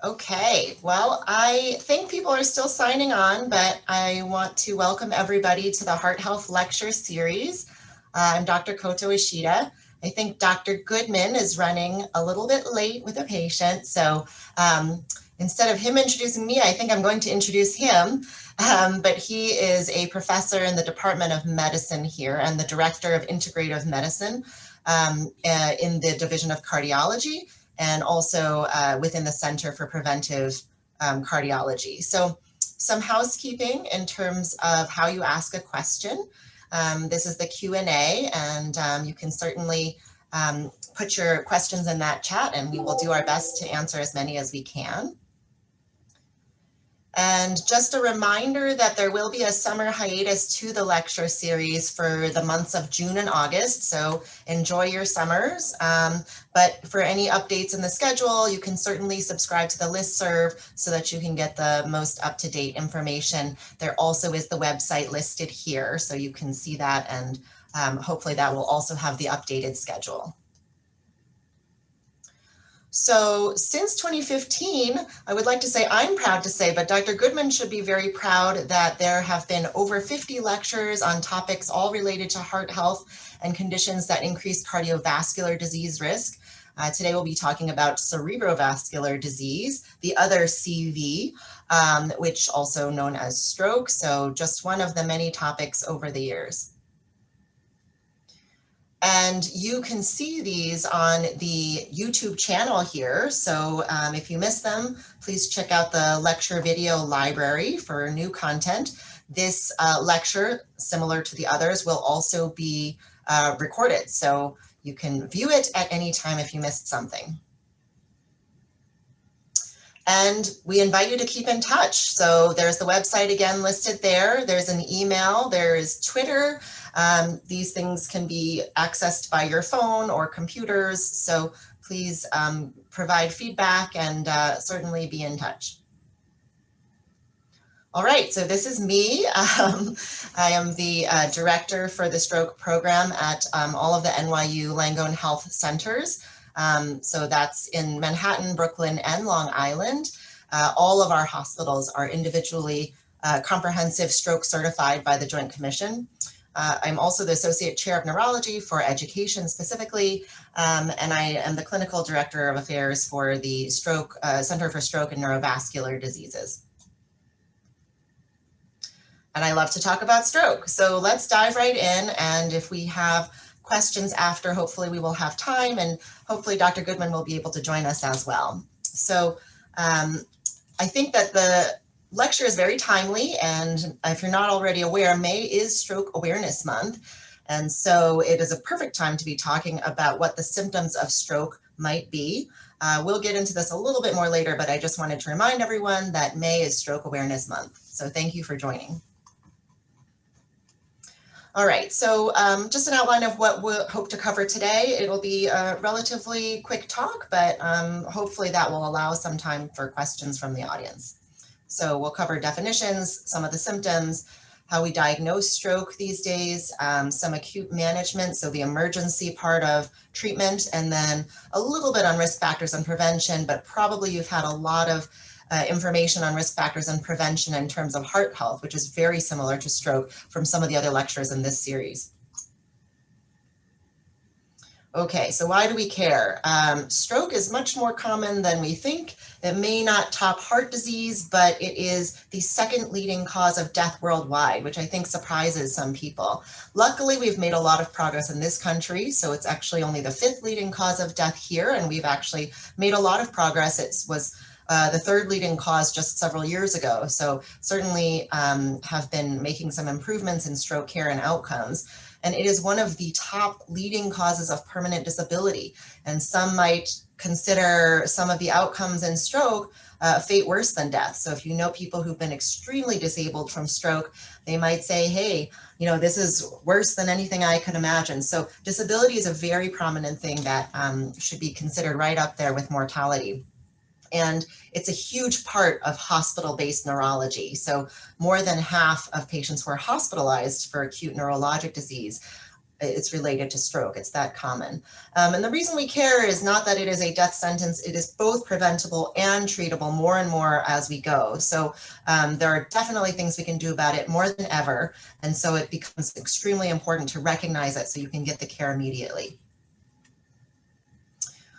Okay, well, I think people are still signing on, but I want to welcome everybody to the Heart Health Lecture Series. I'm Dr. Koto Ishida. I think Dr. Goodman is running a little bit late with a patient, so instead of him introducing me, I think I'm going to introduce him. But he is a professor in the Department of Medicine here and the Director of Integrative Medicine in the Division of Cardiology, and also within the Center for Preventive Cardiology. So some housekeeping in terms of how you ask a question. This is the Q&A, and you can certainly put your questions in that chat, and we will do our best to answer as many as we can. And just a reminder that there will be a summer hiatus to the lecture series for the months of June and August, so enjoy your summers. But for any updates in the schedule, you can certainly subscribe to the listserv so that you can get the most up-to-date information. There also is the website listed here, so you can see that, and hopefully that will also have the updated schedule. So since 2015, I would like to say, I'm proud to say, but Dr. Goodman should be very proud that there have been over 50 lectures on topics all related to heart health and conditions that increase cardiovascular disease risk. Today we'll be talking about cerebrovascular disease, the other CV, which also known as stroke. So just one of the many topics over the years. And you can see these on the YouTube channel here. So if you missed them, please check out the lecture video library for new content. This lecture, similar to the others, will also be recorded. So you can view it at any time if you missed something. And we invite you to keep in touch. So there's the website again listed there. There's an email, there is Twitter. These things can be accessed by your phone or computers. So please provide feedback and certainly be in touch. All right, so this is me. I am the director for the stroke program at all of the NYU Langone Health Centers. So that's in Manhattan, Brooklyn, and Long Island. All of our hospitals are individually comprehensive stroke certified by the Joint Commission. I'm also the Associate Chair of Neurology for Education specifically, and I am the Clinical Director of Affairs for the Center for Stroke and Neurovascular Diseases. And I love to talk about stroke. So let's dive right in, and if we have questions after, hopefully we will have time, and hopefully Dr. Goodman will be able to join us as well. So I think that the lecture is very timely, and if you're not already aware, May is Stroke Awareness Month. And so it is a perfect time to be talking about what the symptoms of stroke might be. We'll get into this a little bit more later, but I just wanted to remind everyone that May is Stroke Awareness Month. So thank you for joining. All right, so just an outline of what we'll hope to cover today. It will be a relatively quick talk, but hopefully that will allow some time for questions from the audience. So we'll cover definitions, some of the symptoms, how we diagnose stroke these days, some acute management, so the emergency part of treatment, and then a little bit on risk factors and prevention, but probably you've had a lot of information on risk factors and prevention in terms of heart health, which is very similar to stroke from some of the other lectures in this series. Okay, so why do we care? Stroke is much more common than we think. It may not top heart disease, but it is the second leading cause of death worldwide, which I think surprises some people. Luckily, we've made a lot of progress in this country, so it's actually only the 5th leading cause of death here, and we've actually made a lot of progress. It was the 3rd leading cause just several years ago, so certainly have been making some improvements in stroke care and outcomes. And it is one of the top leading causes of permanent disability. And some might consider some of the outcomes in stroke fate worse than death. So if you know people who've been extremely disabled from stroke, they might say, hey, you know, this is worse than anything I could imagine. So disability is a very prominent thing that should be considered right up there with mortality. And it's a huge part of hospital-based neurology. So more than half of patients who are hospitalized for acute neurologic disease it's related to stroke. It's that common. And the reason we care is not that it is a death sentence. It is both preventable and treatable more and more as we go. So there are definitely things we can do about it more than ever. And so it becomes extremely important to recognize it so you can get the care immediately.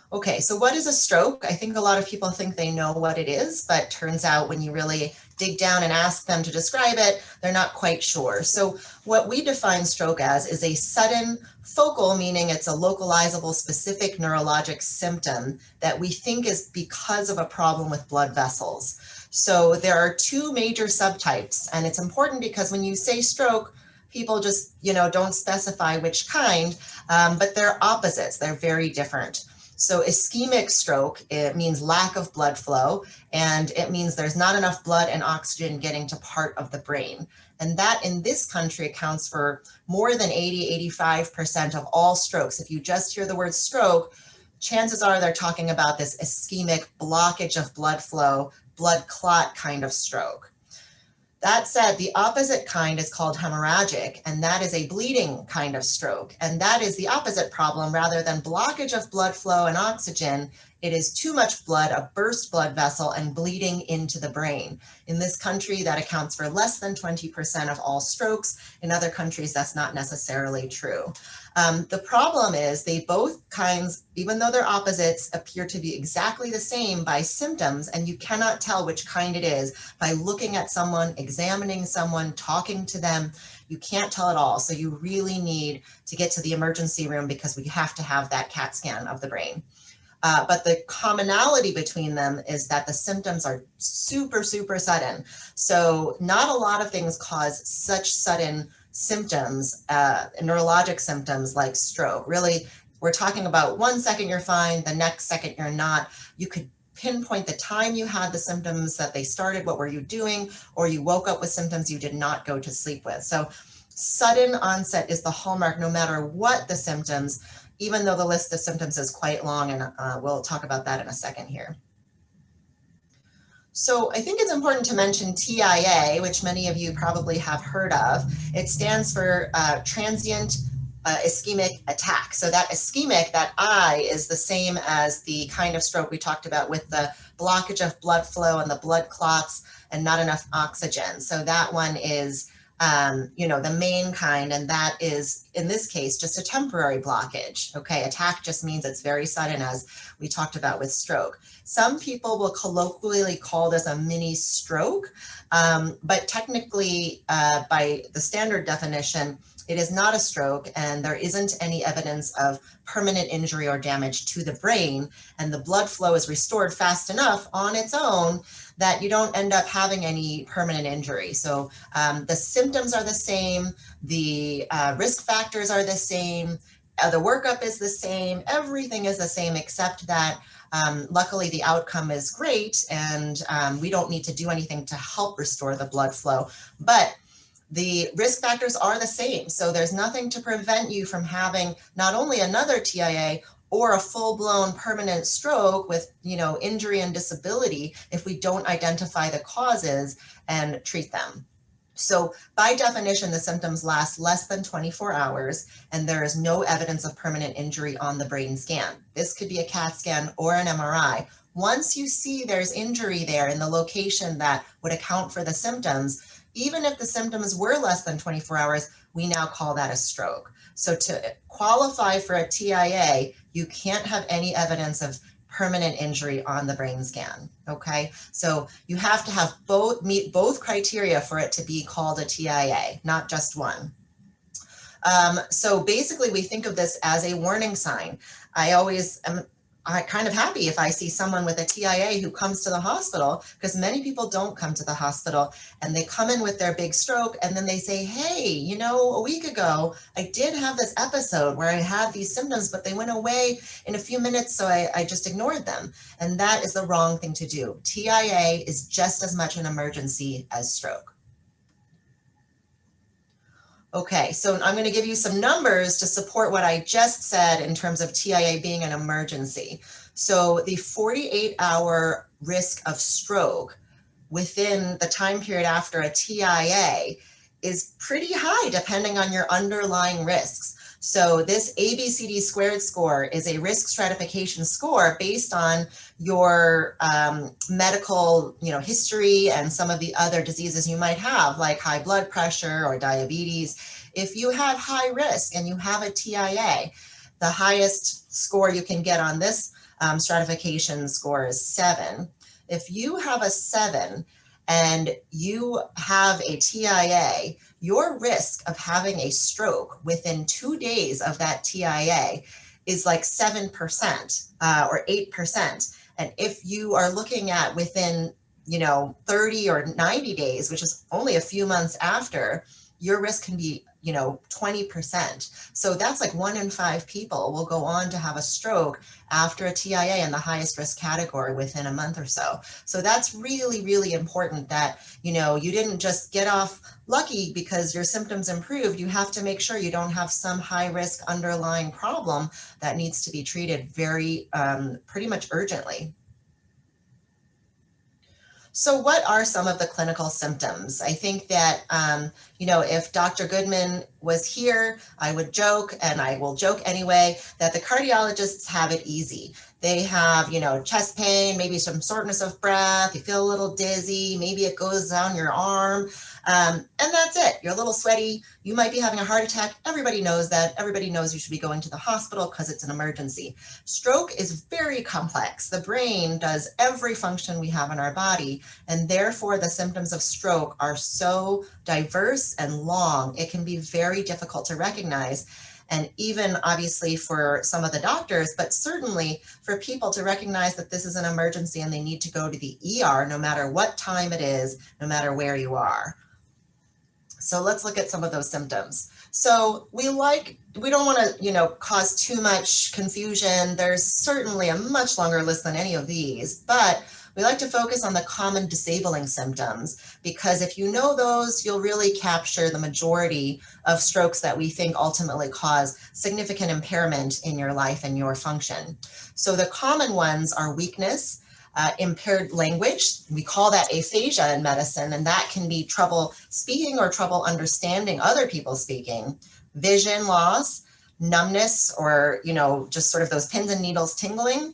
Okay, so what is a stroke? I think a lot of people think they know what it is, but turns out when you really dig down and ask them to describe it, they're not quite sure. So what we define stroke as is a sudden focal, meaning it's a localizable specific neurologic symptom that we think is because of a problem with blood vessels. So there are two major subtypes, and it's important because when you say stroke, people just, don't specify which kind, but they're opposites. They're very different. So ischemic stroke, it means lack of blood flow, and it means there's not enough blood and oxygen getting to part of the brain. And that in this country accounts for more than 85% of all strokes. If you just hear the word stroke, chances are they're talking about this ischemic blockage of blood flow, blood clot kind of stroke. That said, the opposite kind is called hemorrhagic, and that is a bleeding kind of stroke. And that is the opposite problem. Rather than blockage of blood flow and oxygen, it is too much blood, a burst blood vessel, and bleeding into the brain. In this country, that accounts for less than 20% of all strokes. In other countries, that's not necessarily true. The problem is they both kinds, even though they're opposites, appear to be exactly the same by symptoms, and you cannot tell which kind it is by looking at someone, examining someone, talking to them. You can't tell at all. So you really need to get to the emergency room because we have to have that CAT scan of the brain. But the commonality between them is that the symptoms are super, super sudden. So not a lot of things cause such sudden symptoms, neurologic symptoms like stroke. Really, we're talking about 1 second you're fine, the next second you're not. You could pinpoint the time you had the symptoms, that they started, what were you doing, or you woke up with symptoms you did not go to sleep with. So sudden onset is the hallmark no matter what the symptoms, even though the list of symptoms is quite long, and we'll talk about that in a second here. So I think it's important to mention TIA, which many of you probably have heard of. It stands for transient ischemic attack. So that ischemic, that I, is the same as the kind of stroke we talked about with the blockage of blood flow and the blood clots and not enough oxygen. So that one is the main kind, and that is, in this case, just a temporary blockage. Okay, attack just means it's very sudden, as we talked about with stroke. Some people will colloquially call this a mini stroke, but technically, by the standard definition, it is not a stroke, and there isn't any evidence of permanent injury or damage to the brain, and the blood flow is restored fast enough on its own that you don't end up having any permanent injury. So the symptoms are the same, the risk factors are the same, the workup is the same, everything is the same, except that luckily the outcome is great, and we don't need to do anything to help restore the blood flow. But the risk factors are the same. So there's nothing to prevent you from having not only another TIA or a full-blown permanent stroke with, injury and disability if we don't identify the causes and treat them. So by definition, the symptoms last less than 24 hours, and there is no evidence of permanent injury on the brain scan. This could be a CAT scan or an MRI. Once you see there's injury there in the location that would account for the symptoms, even if the symptoms were less than 24 hours, we now call that a stroke. So to qualify for a TIA, you can't have any evidence of permanent injury on the brain scan, okay? So you have to meet both criteria for it to be called a TIA, not just one. So basically we think of this as a warning sign. I'm kind of happy if I see someone with a TIA who comes to the hospital, because many people don't come to the hospital, and they come in with their big stroke and then they say, hey, a week ago, I did have this episode where I had these symptoms, but they went away in a few minutes, so I just ignored them. And that is the wrong thing to do. TIA is just as much an emergency as stroke. Okay, so I'm going to give you some numbers to support what I just said in terms of TIA being an emergency. So the 48-hour risk of stroke within the time period after a TIA is pretty high depending on your underlying risks. So this ABCD squared score is a risk stratification score based on your medical, history and some of the other diseases you might have, like high blood pressure or diabetes. If you have high risk and you have a TIA, the highest score you can get on this stratification score is 7. If you have a 7 and you have a TIA, your risk of having a stroke within 2 days of that TIA is like 7% or 8%. And if you are looking at within, 30 or 90 days, which is only a few months after, your risk can be 20%. So that's like 1 in 5 people will go on to have a stroke after a TIA in the highest risk category within a month or so. So that's really, really important that, you didn't just get off lucky because your symptoms improved. You have to make sure you don't have some high risk underlying problem that needs to be treated very, pretty much urgently. So what are some of the clinical symptoms? I think that, if Dr. Goodman was here, I would joke, and I will joke anyway, that the cardiologists have it easy. They have, chest pain, maybe some shortness of breath, you feel a little dizzy, maybe it goes down your arm, and that's it. You're a little sweaty, you might be having a heart attack. Everybody knows that. Everybody knows you should be going to the hospital because it's an emergency. Stroke is very complex. The brain does every function we have in our body, and therefore the symptoms of stroke are so diverse and long, it can be very difficult to recognize. And even obviously for some of the doctors, but certainly for people to recognize that this is an emergency and they need to go to the ER no matter what time it is, no matter where you are. So let's look at some of those symptoms. So we don't want to, cause too much confusion. There's certainly a much longer list than any of these, but we like to focus on the common disabling symptoms, because if you know those, you'll really capture the majority of strokes that we think ultimately cause significant impairment in your life and your function. So the common ones are weakness, impaired language. We call that aphasia in medicine, and that can be trouble speaking or trouble understanding other people speaking, vision loss, numbness, or, just sort of those pins and needles tingling,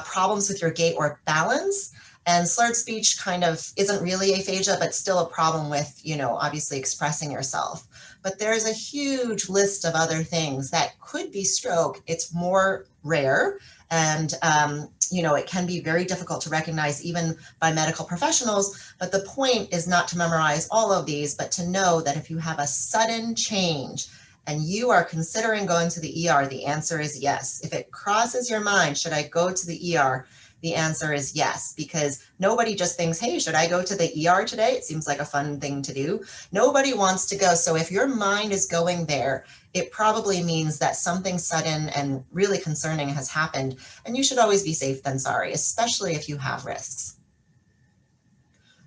problems with your gait or balance. And slurred speech kind of isn't really aphasia, but still a problem with, obviously expressing yourself. But there's a huge list of other things that could be stroke. It's more rare, and, it can be very difficult to recognize even by medical professionals. But the point is not to memorize all of these, but to know that if you have a sudden change and you are considering going to the ER, the answer is yes. If it crosses your mind, should I go to the ER? The answer is yes, because nobody just thinks, hey, should I go to the ER today? It seems like a fun thing to do. Nobody wants to go. So if your mind is going there, it probably means that something sudden and really concerning has happened. And you should always be safe than sorry, especially if you have risks.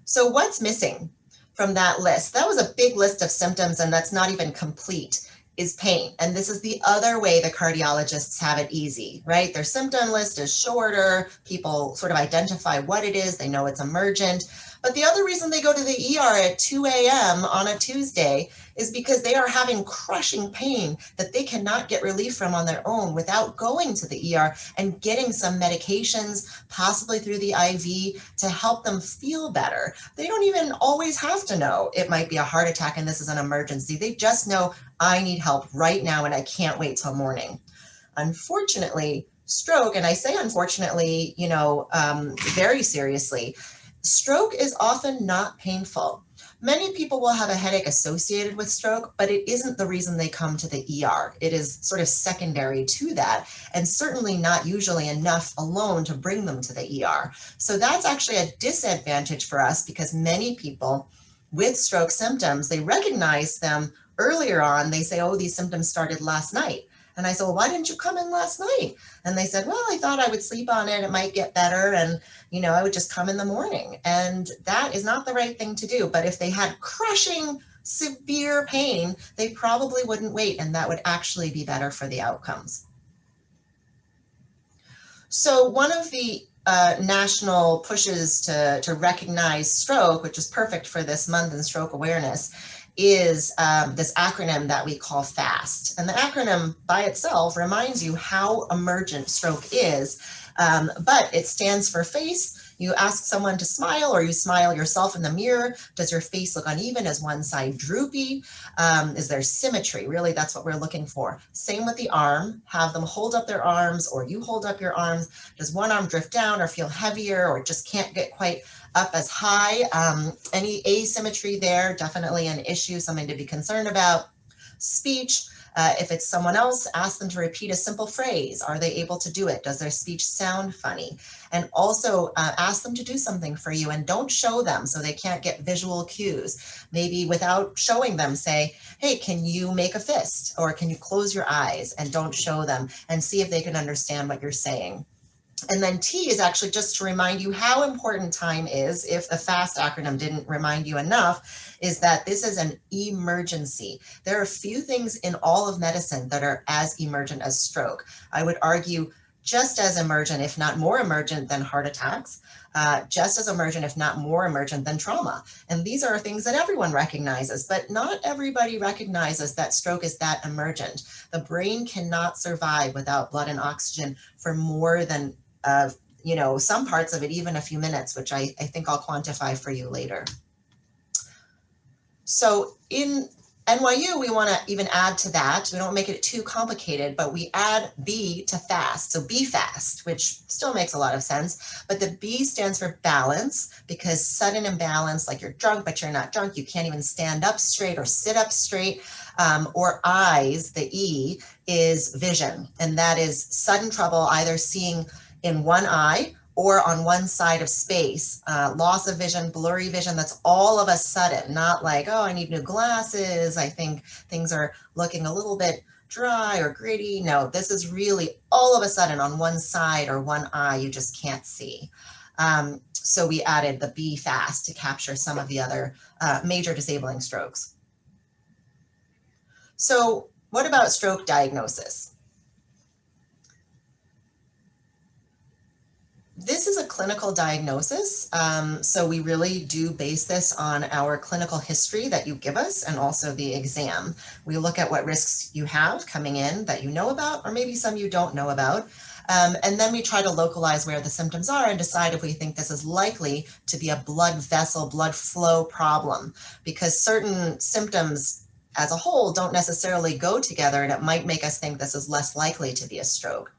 So what's missing from that list? That was a big list of symptoms, and that's not even complete. Is pain. And this is the other way the cardiologists have it easy, right? Their symptom list is shorter. People sort of identify what it is. They know it's emergent. But the other reason they go to the ER at 2 a.m. on a Tuesday is because they are having crushing pain that they cannot get relief from on their own without going to the ER and getting some medications, possibly through the IV, to help them feel better. They don't even always have to know it might be a heart attack and this is an emergency. They just know, I need help right now and I can't wait till morning. Unfortunately, stroke, and I say unfortunately, very seriously, stroke is often not painful. Many people will have a headache associated with stroke, but it isn't the reason they come to the ER. It is sort of secondary to that, and certainly not usually enough alone to bring them to the ER. So that's actually a disadvantage for us, because many people with stroke symptoms, they recognize them earlier on. They say, oh, these symptoms started last night. And I said, well, why didn't you come in last night? And they said, well, I thought I would sleep on it. It might get better. And, I would just come in the morning. And that is not the right thing to do. But if they had crushing, severe pain, they probably wouldn't wait. And that would actually be better for the outcomes. So one of the national pushes to recognize stroke, which is perfect for this month in stroke awareness, is this acronym that we call FAST. And the acronym by itself reminds you how emergent stroke is, but it stands for face. You ask someone to smile, or you smile yourself in the mirror. Does your face look uneven? Is one side droopy? Is there symmetry? Really, that's what we're looking for. Same with the arm. Have them hold up their arms, or you hold up your arms. Does one arm drift down or feel heavier, or just can't get quite up as high? Any asymmetry there, definitely an issue, something to be concerned about. Speech. If it's someone else, ask them to repeat a simple phrase. Are they able to do it? Does their speech sound funny? And also ask them to do something for you, and don't show them so they can't get visual cues. Maybe without showing them, say, hey, can you make a fist? Or can you close your eyes? And don't show them, and see if they can understand what you're saying. And then T is actually just to remind you how important time is. If the FAST acronym didn't remind you enough, is that this is an emergency. There are few things in all of medicine that are as emergent as stroke. I would argue just as emergent, if not more emergent than heart attacks, just as emergent, if not more emergent than trauma. And these are things that everyone recognizes, but not everybody recognizes that stroke is that emergent. The brain cannot survive without blood and oxygen for more than some parts of it, even a few minutes, which I think I'll quantify for you later. So in NYU, we want to even add to that. We don't make it too complicated, but we add B to FAST. So be fast, which still makes a lot of sense. But the B stands for balance, because sudden imbalance, like you're drunk, but you're not drunk. You can't even stand up straight or sit up straight. Or eyes, the E is vision. And that is sudden trouble either seeing in one eye or on one side of space, loss of vision, blurry vision, that's all of a sudden, not like, oh, I need new glasses, I think things are looking a little bit dry or gritty. No, this is really all of a sudden on one side or one eye, you just can't see. So we added the B fast to capture some of the other major disabling strokes. So what about stroke diagnosis? This is a clinical diagnosis, so we really do base this on our clinical history that you give us and also the exam. We look at what risks you have coming in that you know about, or maybe some you don't know about, and then we try to localize where the symptoms are and decide if we think this is likely to be a blood vessel, blood flow problem, because certain symptoms as a whole don't necessarily go together, and it might make us think this is less likely to be a stroke.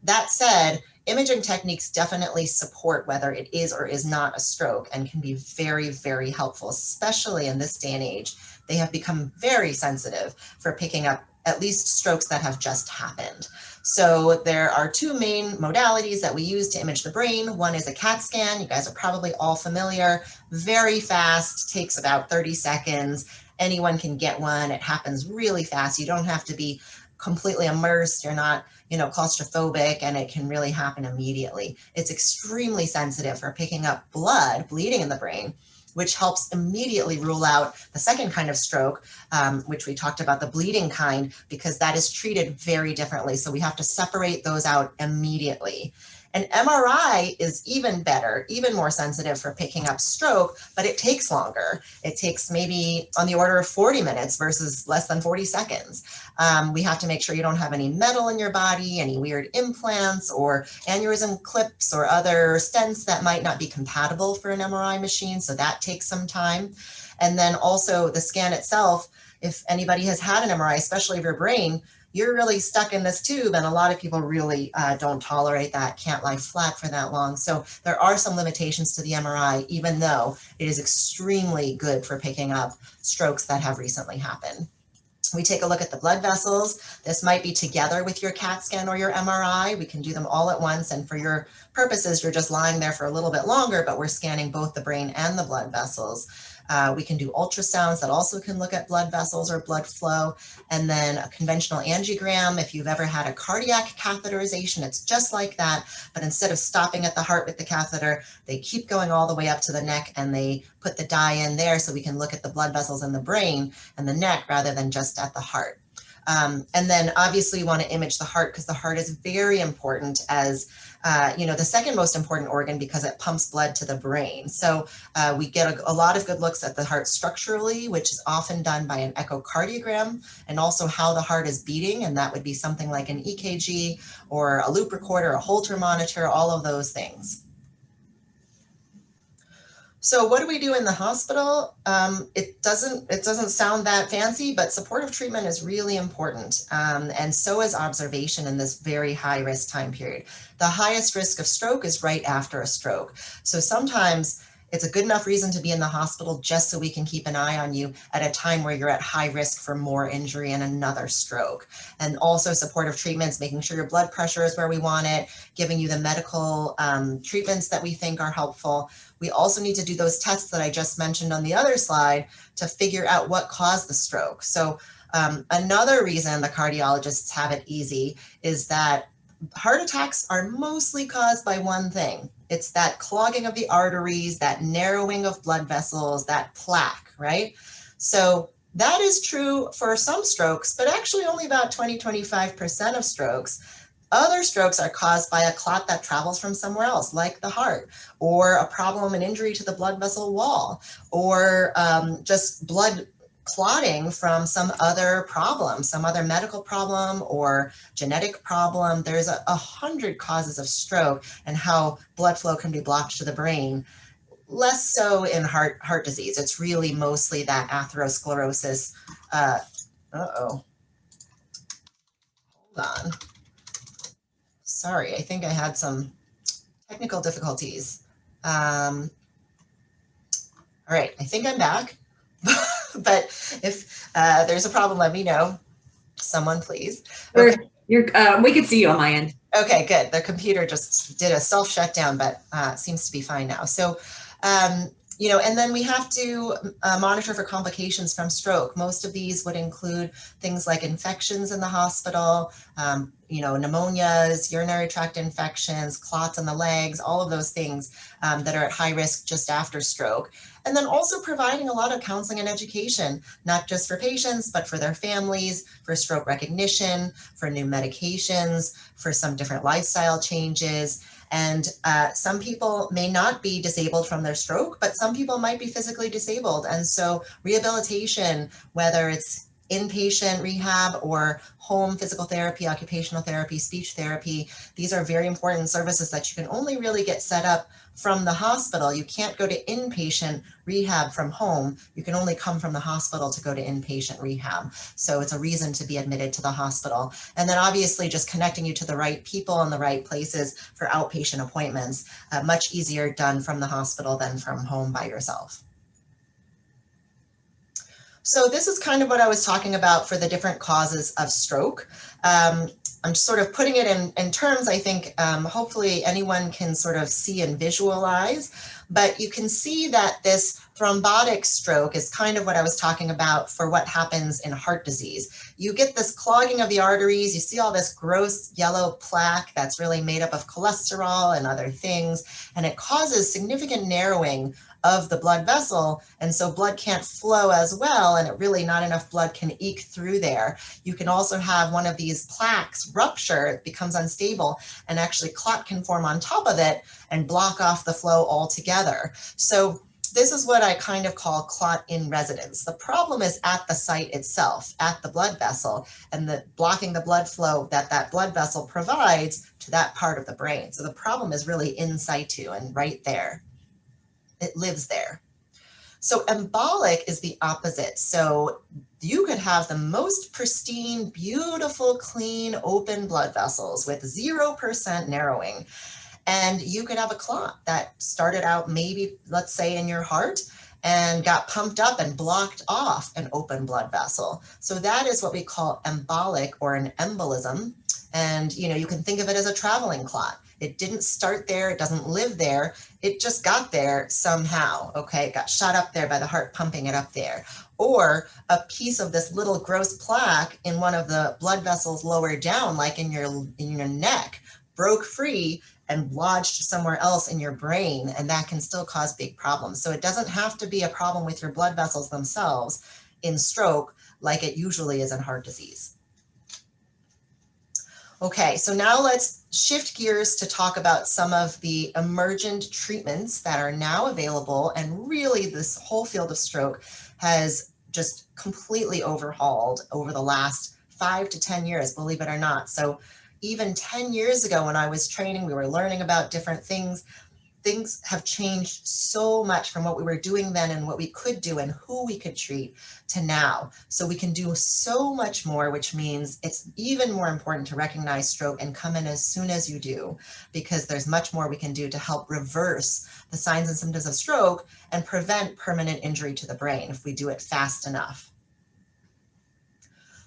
That said, imaging techniques definitely support whether it is or is not a stroke and can be very, very helpful, especially in this day and age. They have become very sensitive for picking up at least strokes that have just happened. So there are two main modalities that we use to image the brain. One is a CAT scan. You guys are probably all familiar. Very fast, takes about 30 seconds. Anyone can get one. It happens really fast. You don't have to be completely immersed. You're not, claustrophobic, and it can really happen immediately. It's extremely sensitive for picking up blood, bleeding in the brain, which helps immediately rule out the second kind of stroke, which we talked about, the bleeding kind, because that is treated very differently. So we have to separate those out immediately. An MRI is even better, even more sensitive for picking up stroke, but it takes longer. It takes maybe on the order of 40 minutes versus less than 40 seconds. We have to make sure you don't have any metal in your body, any weird implants or aneurysm clips or other stents that might not be compatible for an MRI machine. So that takes some time. And then also the scan itself, if anybody has had an MRI, especially of your brain, you're really stuck in this tube, and a lot of people really don't tolerate that, can't lie flat for that long. So there are some limitations to the MRI, even though it is extremely good for picking up strokes that have recently happened. We take a look at the blood vessels. This might be together with your CAT scan or your MRI. We can do them all at once, and for your purposes, you're just lying there for a little bit longer, but we're scanning both the brain and the blood vessels. We can do ultrasounds that also can look at blood vessels or blood flow, and then a conventional angiogram. If you've ever had a cardiac catheterization, it's just like that, but instead of stopping at the heart with the catheter, they keep going all the way up to the neck, and they put the dye in there so we can look at the blood vessels in the brain and the neck rather than just at the heart. And then obviously you want to image the heart because the heart is very important as the second most important organ because it pumps blood to the brain. So we get a lot of good looks at the heart structurally, which is often done by an echocardiogram, and also how the heart is beating. And that would be something like an EKG or a loop recorder, a Holter monitor, all of those things. So what do we do in the hospital? It doesn't sound that fancy, but supportive treatment is really important. And so is observation in this very high risk time period. The highest risk of stroke is right after a stroke. So sometimes it's a good enough reason to be in the hospital just so we can keep an eye on you at a time where you're at high risk for more injury and another stroke. And also supportive treatments, making sure your blood pressure is where we want it, giving you the medical treatments that we think are helpful. We also need to do those tests that I just mentioned on the other slide to figure out what caused the stroke. So another reason the cardiologists have it easy is that heart attacks are mostly caused by one thing. It's that clogging of the arteries, that narrowing of blood vessels, that plaque, right? So that is true for some strokes, but actually only about 20-25% of strokes. Other strokes are caused by a clot that travels from somewhere else, like the heart, or a problem, an injury to the blood vessel wall, or just blood clotting from some other problem, some other medical problem or genetic problem. There's 100 causes of stroke and how blood flow can be blocked to the brain. Less so in heart disease. It's really mostly that atherosclerosis. Hold on. Sorry, I think I had some technical difficulties. All right, I think I'm back. But if there's a problem, let me know. Someone, please. Okay. We can see you on my end. Okay, good. The computer just did a self shutdown, but seems to be fine now. So, and then we have to monitor for complications from stroke. Most of these would include things like infections in the hospital, pneumonias, urinary tract infections, clots in the legs, all of those things that are at high risk just after stroke. And then also providing a lot of counseling and education, not just for patients, but for their families, for stroke recognition, for new medications, for some different lifestyle changes. And some people may not be disabled from their stroke, but some people might be physically disabled. And so rehabilitation, whether it's inpatient rehab or home physical therapy, occupational therapy, speech therapy, these are very important services that you can only really get set up from the hospital. You can't go to inpatient rehab from home. You can only come from the hospital to go to inpatient rehab. So it's a reason to be admitted to the hospital. And then obviously just connecting you to the right people in the right places for outpatient appointments, much easier done from the hospital than from home by yourself. So this is kind of what I was talking about for the different causes of stroke. I'm sort of putting it in terms, I think, hopefully anyone can sort of see and visualize, but you can see that this thrombotic stroke is kind of what I was talking about for what happens in heart disease. You get this clogging of the arteries, you see all this gross yellow plaque that's really made up of cholesterol and other things, and it causes significant narrowing of the blood vessel, and so blood can't flow as well, and really not enough blood can eke through there. You can also have one of these plaques rupture, it becomes unstable, and actually clot can form on top of it and block off the flow altogether. So this is what I kind of call clot in residence. The problem is at the site itself, at the blood vessel, and blocking the blood flow that blood vessel provides to that part of the brain. So the problem is really in situ and right there. It lives there. So embolic is the opposite. So you could have the most pristine, beautiful, clean, open blood vessels with 0% narrowing. And you could have a clot that started out maybe, let's say, in your heart and got pumped up and blocked off an open blood vessel. So that is what we call embolic or an embolism. And you can think of it as a traveling clot. It didn't start there, it doesn't live there, it just got there somehow, okay? It got shot up there by the heart pumping it up there. Or a piece of this little gross plaque in one of the blood vessels lower down, like in your neck, broke free and lodged somewhere else in your brain, and that can still cause big problems. So it doesn't have to be a problem with your blood vessels themselves in stroke like it usually is in heart disease. Okay, so now let's shift gears to talk about some of the emergent treatments that are now available. And really, this whole field of stroke has just completely overhauled over the last 5 to 10 years, believe it or not. So even 10 years ago when I was training, we were learning about different things. Things have changed so much from what we were doing then and what we could do and who we could treat to now. So we can do so much more, which means it's even more important to recognize stroke and come in as soon as you do, because there's much more we can do to help reverse the signs and symptoms of stroke and prevent permanent injury to the brain if we do it fast enough.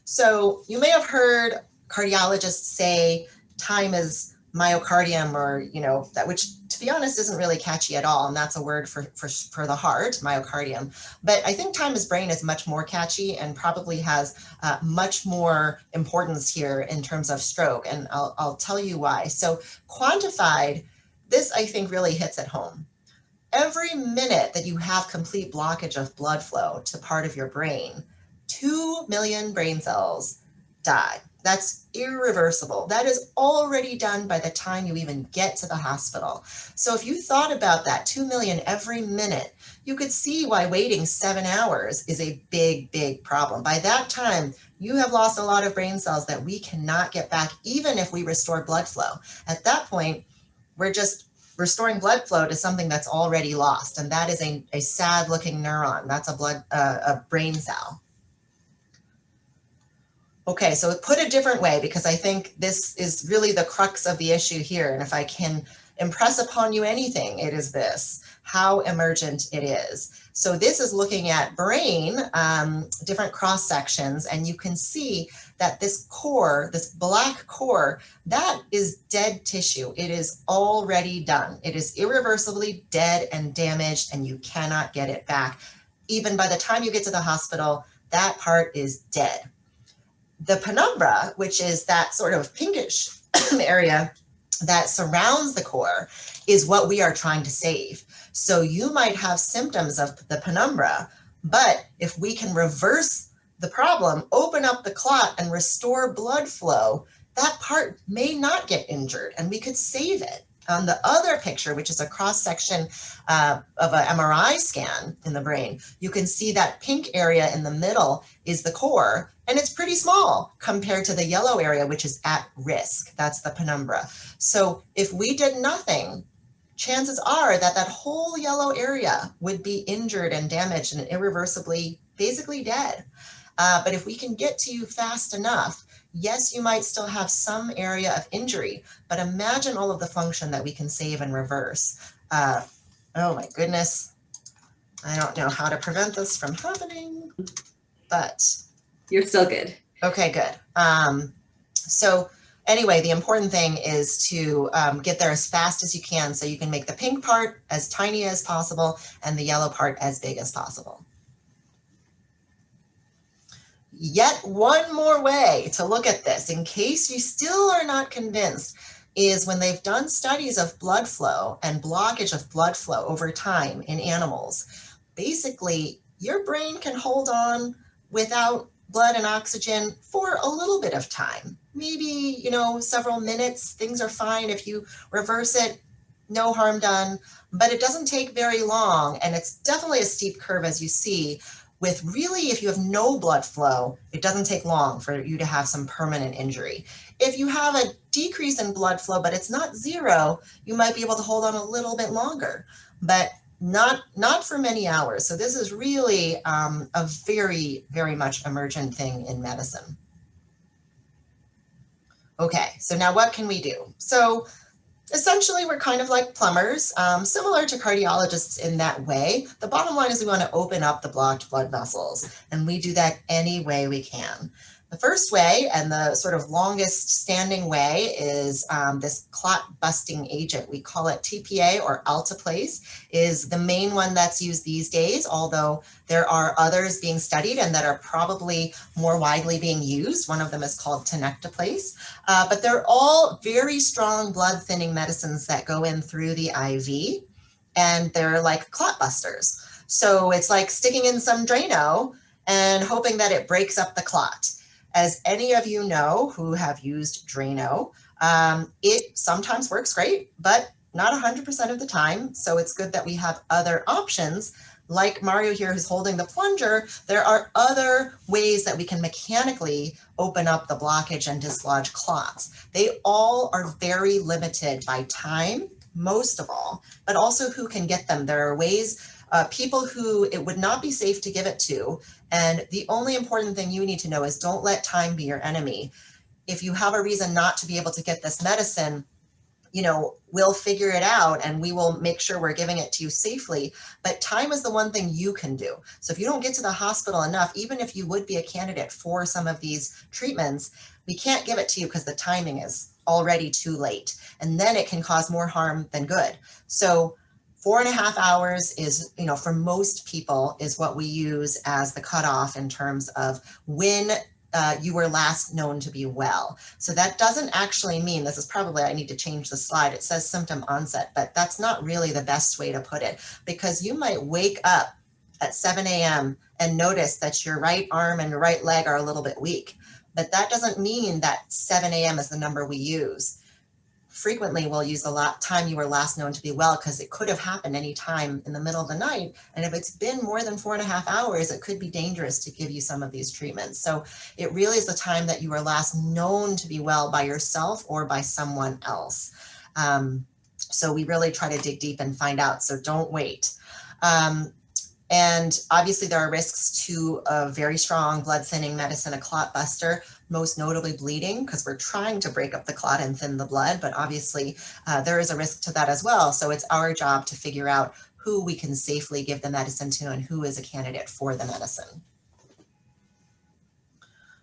So you may have heard cardiologists say time is myocardium, or, that, which to be honest isn't really catchy at all. And that's a word for the heart, myocardium. But I think time is brain is much more catchy and probably has much more importance here in terms of stroke. And I'll tell you why. So quantified, this I think really hits at home. Every minute that you have complete blockage of blood flow to part of your brain, 2 million brain cells die. That's irreversible. That is already done by the time you even get to the hospital. So if you thought about that 2 million every minute, you could see why waiting 7 hours is a big, big problem. By that time, you have lost a lot of brain cells that we cannot get back, even if we restore blood flow. At that point, we're just restoring blood flow to something that's already lost. And that is a sad looking neuron. That's a brain cell. Okay, so put a different way, because I think this is really the crux of the issue here. And if I can impress upon you anything, it is this, how emergent it is. So this is looking at brain, different cross sections, and you can see that this core, this black core, that is dead tissue. It is already done. It is irreversibly dead and damaged, and you cannot get it back. Even by the time you get to the hospital, that part is dead. The penumbra, which is that sort of pinkish area that surrounds the core, is what we are trying to save. So you might have symptoms of the penumbra, but if we can reverse the problem, open up the clot and restore blood flow, that part may not get injured and we could save it. On the other picture, which is a cross section of an MRI scan in the brain, you can see that pink area in the middle is the core, and it's pretty small compared to the yellow area, which is at risk. That's the penumbra. So if we did nothing, chances are that that whole yellow area would be injured and damaged and irreversibly, basically dead. But if we can get to you fast enough, yes, you might still have some area of injury, but imagine all of the function that we can save and reverse. Oh my goodness. I don't know how to prevent this from happening, but. You're still good. Okay, good. So anyway, the important thing is to get there as fast as you can so you can make the pink part as tiny as possible and the yellow part as big as possible. Yet one more way to look at this, in case you still are not convinced, is when they've done studies of blood flow and blockage of blood flow over time in animals. Basically, your brain can hold on without blood and oxygen for a little bit of time. Maybe, several minutes, things are fine. If you reverse it, no harm done, but it doesn't take very long. And it's definitely a steep curve, as you see. With really, if you have no blood flow, it doesn't take long for you to have some permanent injury. If you have a decrease in blood flow, but it's not zero, you might be able to hold on a little bit longer, but not for many hours. So this is really a very, very much emergent thing in medicine. Okay, so now what can we do? So essentially, we're kind of like plumbers, similar to cardiologists in that way. The bottom line is we want to open up the blocked blood vessels, and we do that any way we can. The first way, and the sort of longest standing way, is this clot busting agent. We call it TPA, or alteplase, is the main one that's used these days, although there are others being studied and that are probably more widely being used. One of them is called tenecteplase, but they're all very strong blood thinning medicines that go in through the IV, and they're like clot busters. So it's like sticking in some Drano and hoping that it breaks up the clot. As any of you know who have used Drano, it sometimes works great, but not 100% of the time. So it's good that we have other options. Like Mario here who's holding the plunger, there are other ways that we can mechanically open up the blockage and dislodge clots. They all are very limited by time, most of all, but also who can get them. There are ways, people who it would not be safe to give it to. And the only important thing you need to know is don't let time be your enemy. If you have a reason not to be able to get this medicine, you know, we'll figure it out and we will make sure we're giving it to you safely. But time is the one thing you can do. So if you don't get to the hospital enough, even if you would be a candidate for some of these treatments, we can't give it to you because the timing is already too late. And then it can cause more harm than good. So 4.5 hours is, you know, for most people is what we use as the cutoff in terms of when you were last known to be well. So that doesn't actually mean, this is probably, I need to change the slide. It says symptom onset, but that's not really the best way to put it, because you might wake up at 7 a.m. and notice that your right arm and right leg are a little bit weak, but that doesn't mean that 7 a.m. is the number we use. Frequently we'll use the time you were last known to be well, because it could have happened any time in the middle of the night. And if it's been more than 4.5 hours, it could be dangerous to give you some of these treatments. So it really is the time that you were last known to be well by yourself or by someone else. So we really try to dig deep and find out. So don't wait. And obviously there are risks to a very strong blood thinning medicine, a clot buster, most notably bleeding, because we're trying to break up the clot and thin the blood, but obviously there is a risk to that as well. So it's our job to figure out who we can safely give the medicine to and who is a candidate for the medicine.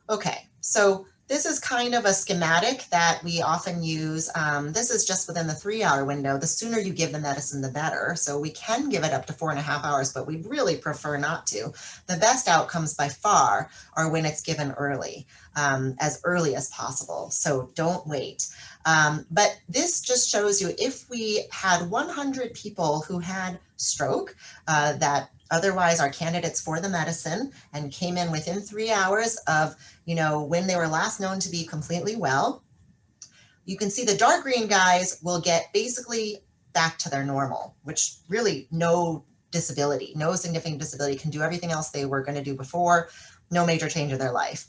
Okay, so this is kind of a schematic that we often use. This is just within the 3-hour window. The sooner you give the medicine, the better. So we can give it up to 4.5 hours, but we really prefer not to. The best outcomes by far are when it's given early as possible. So don't wait. But this just shows you if we had 100 people who had stroke that otherwise are candidates for the medicine and came in within 3 hours of, you know, when they were last known to be completely well, you can see the dark green guys will get basically back to their normal, which really no disability, no significant disability, can do everything else they were going to do before, no major change in their life.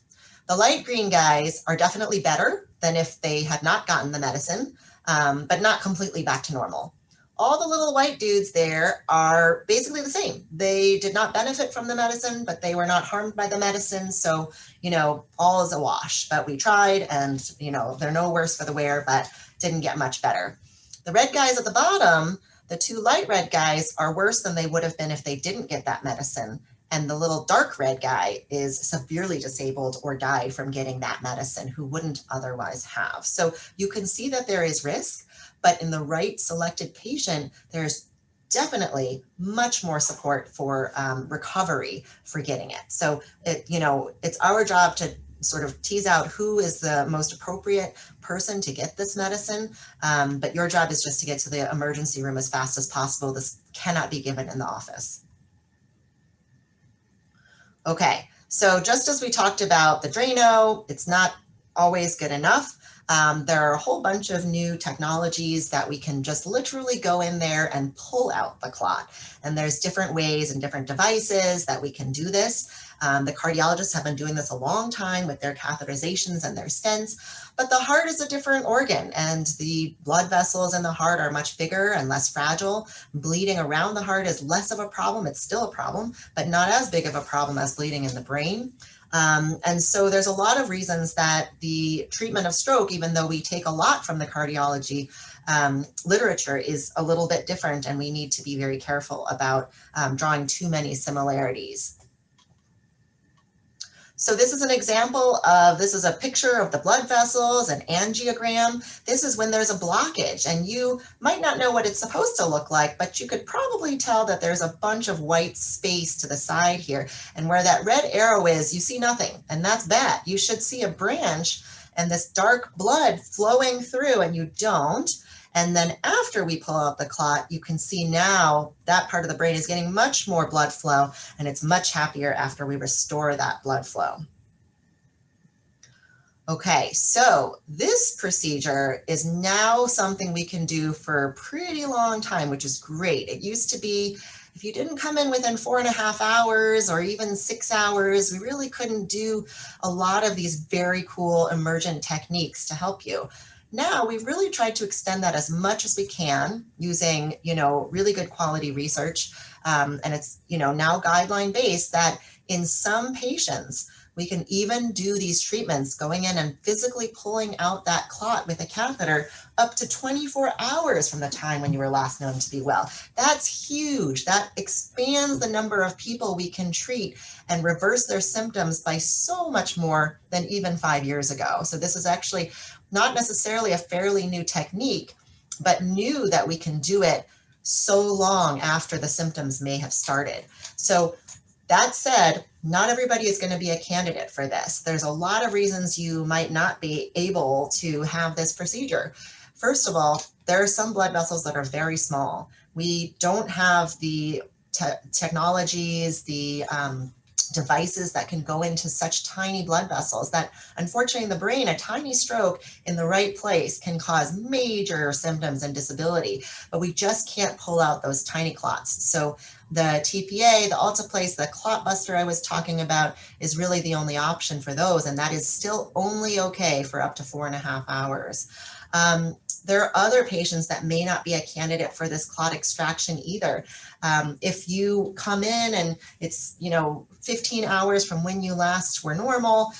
The light green guys are definitely better than if they had not gotten the medicine, but not completely back to normal. All the little white dudes there are basically the same. They did not benefit from the medicine, but they were not harmed by the medicine. So, you know, all is a wash, but we tried and, you know, they're no worse for the wear, but didn't get much better. The red guys at the bottom, the two light red guys, are worse than they would have been if they didn't get that medicine. And the little dark red guy is severely disabled or died from getting that medicine who wouldn't otherwise have. So you can see that there is risk, but in the right selected patient, there's definitely much more support for recovery for getting it. So it's our job to sort of tease out who is the most appropriate person to get this medicine. But your job is just to get to the emergency room as fast as possible. This cannot be given in the office. Okay, so just as we talked about the Drano, it's not always good enough. There are a whole bunch of new technologies that we can just literally go in there and pull out the clot. And there's different ways and different devices that we can do this. The cardiologists have been doing this a long time with their catheterizations and their stents, but the heart is a different organ and the blood vessels in the heart are much bigger and less fragile. Bleeding around the heart is less of a problem. It's still a problem, but not as big of a problem as bleeding in the brain. And so there's a lot of reasons that the treatment of stroke, even though we take a lot from the cardiology literature, is a little bit different, and we need to be very careful about drawing too many similarities. So this is an example of, this is a picture of the blood vessels, an angiogram. This is when there's a blockage, and you might not know what it's supposed to look like, but you could probably tell that there's a bunch of white space to the side here. And where that red arrow is, you see nothing, and that's bad. You should see a branch and this dark blood flowing through, and you don't. And then after we pull out the clot, you can see now that part of the brain is getting much more blood flow, and it's much happier after we restore that blood flow. Okay, so this procedure is now something we can do for a pretty long time, which is great. It used to be, if you didn't come in within 4.5 hours or even 6 hours, we really couldn't do a lot of these very cool emergent techniques to help you. Now we've really tried to extend that as much as we can using, really good quality research. And it's, now guideline based that in some patients, we can even do these treatments going in and physically pulling out that clot with a catheter up to 24 hours from the time when you were last known to be well. That's huge. That expands the number of people we can treat and reverse their symptoms by so much more than even 5 years ago. So this is actually not necessarily a fairly new technique, but new that we can do it so long after the symptoms may have started. So that said, not everybody is going to be a candidate for this. There's a lot of reasons you might not be able to have this procedure. First of all, there are some blood vessels that are very small. We don't have the technologies, the devices that can go into such tiny blood vessels that, unfortunately, in the brain, a tiny stroke in the right place can cause major symptoms and disability, but we just can't pull out those tiny clots. So the TPA, the alteplase, the clot buster I was talking about is really the only option for those, and that is still only okay for up to 4.5 hours. There are other patients that may not be a candidate for this clot extraction either. If you come in and it's 15 hours from when you last were normal,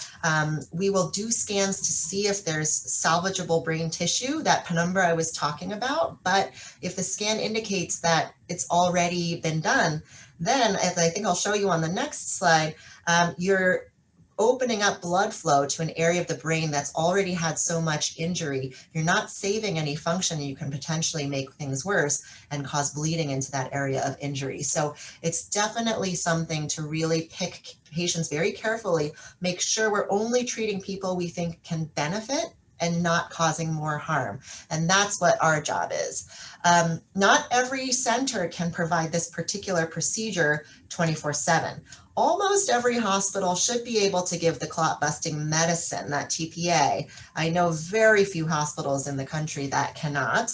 we will do scans to see if there's salvageable brain tissue, that penumbra I was talking about. But if the scan indicates that it's already been done, then, as I think I'll show you on the next slide, you're opening up blood flow to an area of the brain that's already had so much injury. You're not saving any function. You can potentially make things worse and cause bleeding into that area of injury. So it's definitely something to really pick patients very carefully, make sure we're only treating people we think can benefit and not causing more harm. And that's what our job is. Not every center can provide this particular procedure 24/7. Almost every hospital should be able to give the clot busting medicine, that TPA. I know very few hospitals in the country that cannot.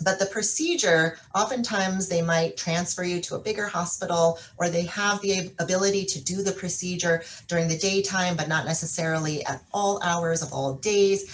But the procedure, oftentimes they might transfer you to a bigger hospital, or they have the ability to do the procedure during the daytime, but not necessarily at all hours of all days.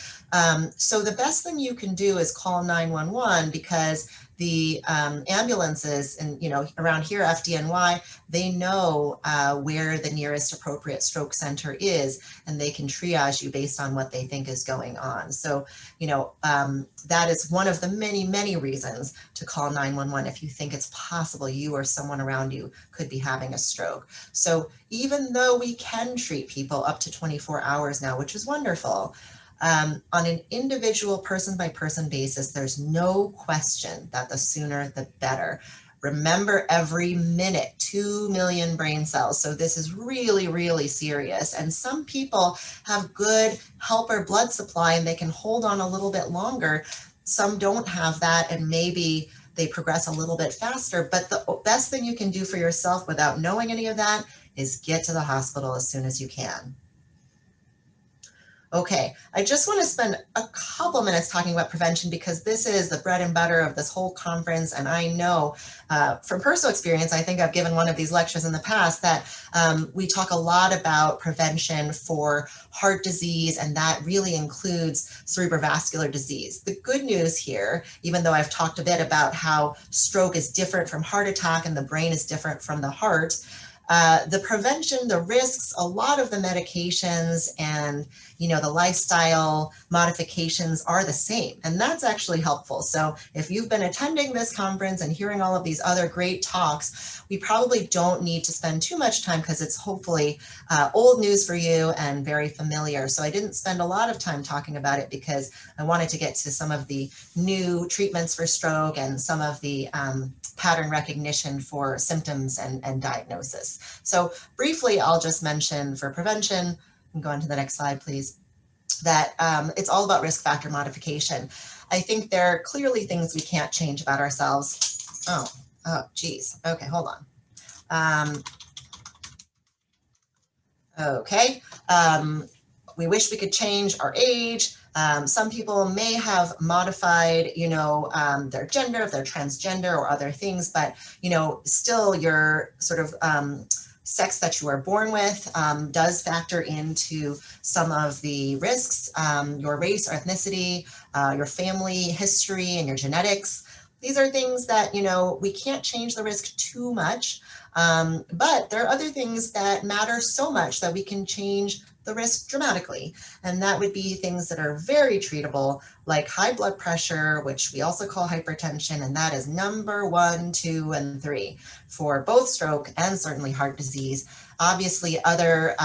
So the best thing you can do is call 911, because the ambulances and around here, FDNY, they know where the nearest appropriate stroke center is, and they can triage you based on what they think is going on. So that is one of the many reasons to call 911 if you think it's possible you or someone around you could be having a stroke. So even though we can treat people up to 24 hours now, which is wonderful, on an individual person-by-person basis, there's no question that the sooner the better. Remember, every minute, 2 million brain cells. So this is really serious. And some people have good helper blood supply and they can hold on a little bit longer. Some don't have that, and maybe they progress a little bit faster. But the best thing you can do for yourself without knowing any of that is get to the hospital as soon as you can. Okay, I just want to spend a couple minutes talking about prevention, because this is the bread and butter of this whole conference. And I know from personal experience, I think I've given one of these lectures in the past, that we talk a lot about prevention for heart disease, and that really includes cerebrovascular disease. The good news here, even though I've talked a bit about how stroke is different from heart attack and the brain is different from the heart, the prevention, the risks, a lot of the medications and the lifestyle modifications are the same, and that's actually helpful. So if you've been attending this conference and hearing all of these other great talks, we probably don't need to spend too much time, because it's hopefully old news for you and very familiar. So I didn't spend a lot of time talking about it, because I wanted to get to some of the new treatments for stroke and some of the pattern recognition for symptoms and diagnosis. So briefly, I'll just mention for prevention, and go on to the next slide, please, that it's all about risk factor modification. I think there are clearly things we can't change about ourselves. Oh, geez. Okay, hold on. Okay. we wish we could change our age. Some people may have modified, their gender, if they're transgender or other things, but, still your sort of sex that you are born with does factor into some of the risks, your race or ethnicity, your family history and your genetics. These are things that, we can't change the risk too much, but there are other things that matter so much that we can change the risk dramatically. And that would be things that are very treatable, like high blood pressure, which we also call hypertension, and that is number 1, 2, and 3 for both stroke and certainly heart disease. Obviously, other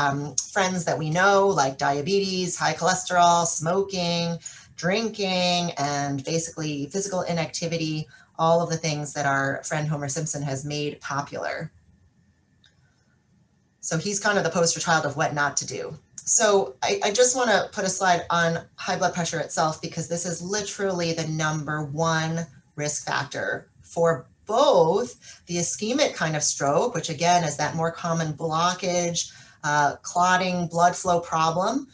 friends that we know, like diabetes, high cholesterol, smoking, drinking, and basically physical inactivity, all of the things that our friend Homer Simpson has made popular. So he's kind of the poster child of what not to do. So I just want to put a slide on high blood pressure itself, because this is literally the number 1 risk factor for both the ischemic kind of stroke, which again is that more common blockage, clotting, blood flow problem,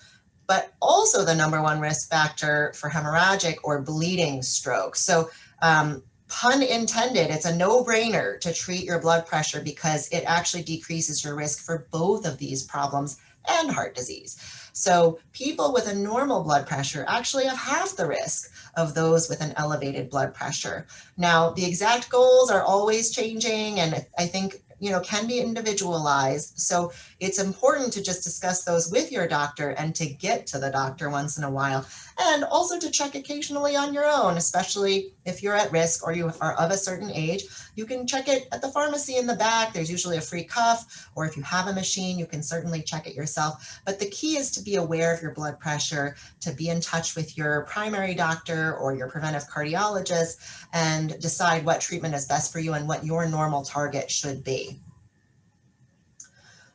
but also the number 1 risk factor for hemorrhagic or bleeding stroke. So pun intended, it's a no-brainer to treat your blood pressure because it actually decreases your risk for both of these problems and heart disease. So people with a normal blood pressure actually have half the risk of those with an elevated blood pressure. Now, the exact goals are always changing, and I think can be individualized. So it's important to just discuss those with your doctor and to get to the doctor once in a while, and also to check occasionally on your own, especially if you're at risk or you are of a certain age. You can check it at the pharmacy in the back. There's usually a free cuff, or if you have a machine, you can certainly check it yourself. But the key is to be aware of your blood pressure, to be in touch with your primary doctor or your preventive cardiologist, and decide what treatment is best for you and what your normal target should be.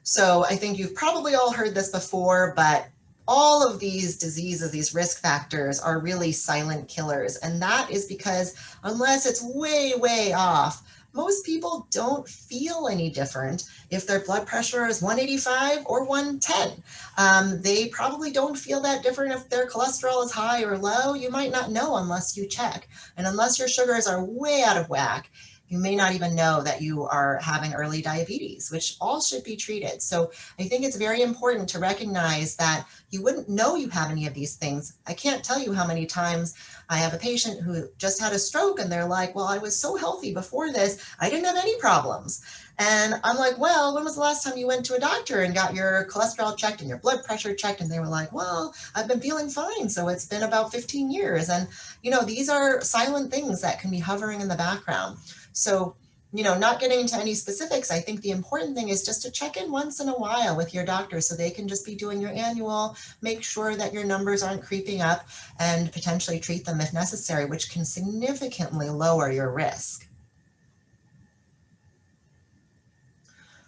So I think you've probably all heard this before, but all of these diseases, these risk factors, are really silent killers. And that is because unless it's way, way off, most people don't feel any different if their blood pressure is 185 or 110. They probably don't feel that different if their cholesterol is high or low. You might not know unless you check. And unless your sugars are way out of whack, you may not even know that you are having early diabetes, which all should be treated. So I think it's very important to recognize that you wouldn't know you have any of these things. I can't tell you how many times I have a patient who just had a stroke and they're like, well, I was so healthy before this, I didn't have any problems. And I'm like, well, when was the last time you went to a doctor and got your cholesterol checked and your blood pressure checked? And they were like, well, I've been feeling fine. So it's been about 15 years. And, these are silent things that can be hovering in the background. So, not getting into any specifics, I think the important thing is just to check in once in a while with your doctor so they can just be doing your annual, make sure that your numbers aren't creeping up, and potentially treat them if necessary, which can significantly lower your risk.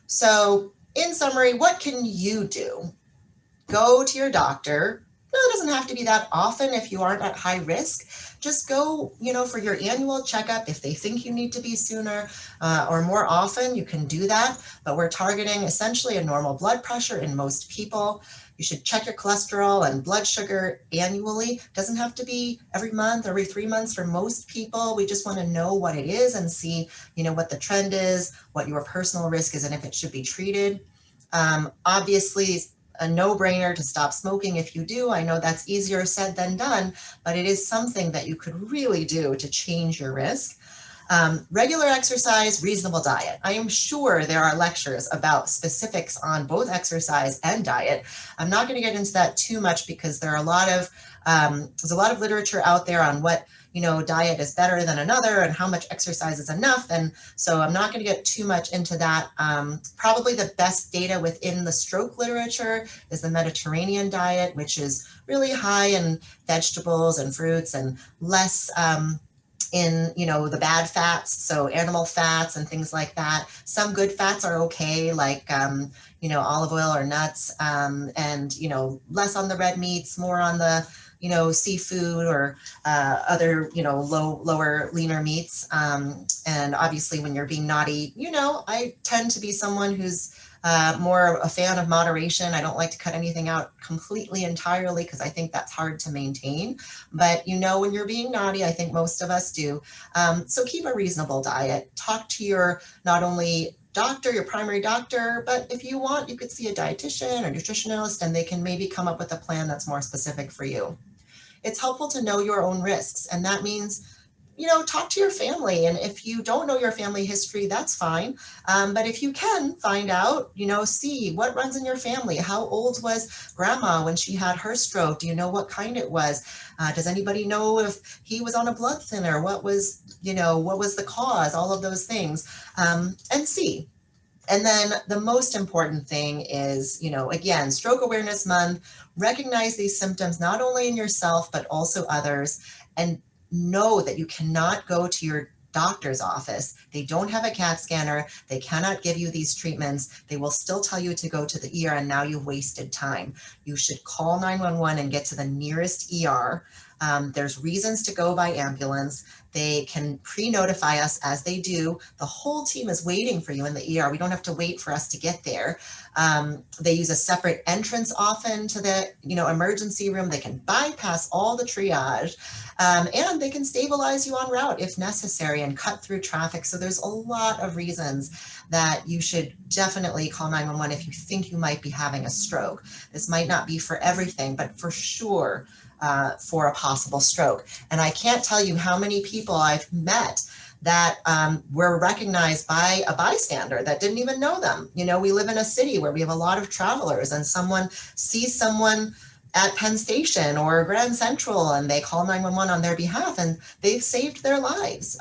So in summary, what can you do? Go to your doctor. No, it doesn't have to be that often if you aren't at high risk. Just go, for your annual checkup. If they think you need to be sooner or more often, you can do that. But we're targeting essentially a normal blood pressure in most people. You should check your cholesterol and blood sugar annually. It doesn't have to be every month, every 3 months for most people. We just want to know what it is and see, what the trend is, what your personal risk is, and if it should be treated. Obviously, a no-brainer to stop smoking if you do. I know that's easier said than done, but it is something that you could really do to change your risk. Regular exercise, reasonable diet. I am sure there are lectures about specifics on both exercise and diet. I'm not going to get into that too much because there are there's a lot of literature out there on what diet is better than another and how much exercise is enough. And so I'm not going to get too much into that. Probably the best data within the stroke literature is the Mediterranean diet, which is really high in vegetables and fruits and less in the bad fats, so animal fats and things like that. Some good fats are okay, like olive oil or nuts, and less on the red meats, more on the seafood or other, lower, leaner meats. And obviously when you're being naughty, I tend to be someone who's more a fan of moderation. I don't like to cut anything out completely entirely because I think that's hard to maintain. But you know when you're being naughty, I think most of us do. So keep a reasonable diet. Talk to your not only doctor, your primary doctor, but if you want, you could see a dietitian or nutritionist and they can maybe come up with a plan that's more specific for you. It's helpful to know your own risks, and that means, you know, talk to your family. And if you don't know your family history, that's fine. But if you can find out, you know, see what runs in your family. How old was grandma when she had her stroke? Do you know what kind it was? Does anybody know if he was on a blood thinner? What was, you know, what was the cause? All of those things, and see. And then the most important thing is, you know, again, Stroke Awareness Month, recognize these symptoms not only in yourself, but also others, and know that you cannot go to your doctor's office. They don't have a CAT scanner. They cannot give you these treatments. They will still tell you to go to the ER, and now you've wasted time. You should call 911 and get to the nearest ER. There's reasons to go by ambulance. They can pre-notify us as they do. The whole team is waiting for you in the ER. We don't have to wait for us to get there. They use a separate entrance often to the, you know, emergency room. They can bypass all the triage, and they can stabilize you en route if necessary and cut through traffic. So there's a lot of reasons that you should definitely call 911 if you think you might be having a stroke. This might not be for everything, but for sure, for a possible stroke. And I can't tell you how many people I've met that were recognized by a bystander that didn't even know them. You know, we live in a city where we have a lot of travelers, and someone sees someone at Penn Station or Grand Central and they call 911 on their behalf, and they've saved their lives.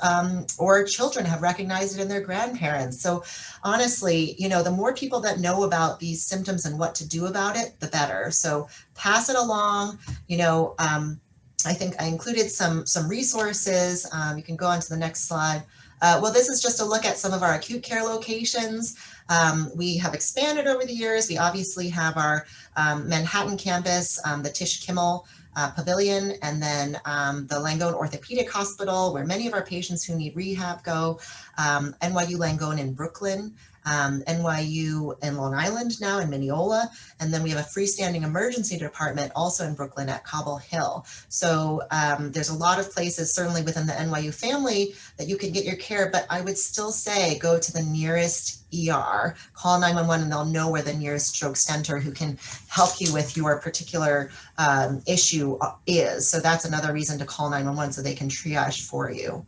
Or children have recognized it in their grandparents. So honestly, you know, the more people that know about these symptoms and what to do about it, the better. So pass it along. You know, I think I included some resources. You can go on to the next slide. Well, this is just a look at some of our acute care locations. We have expanded over the years. We obviously have our Manhattan campus, the Tisch Kimmel Pavilion, and then the Langone Orthopedic Hospital, where many of our patients who need rehab go, NYU Langone in Brooklyn, NYU in Long Island now in Mineola, and then we have a freestanding emergency department also in Brooklyn at Cobble Hill. So there's a lot of places, certainly within the NYU family, that you can get your care, but I would still say go to the nearest ER, call 911, and they'll know where the nearest stroke center who can help you with your particular issue is. So that's another reason to call 911 so they can triage for you.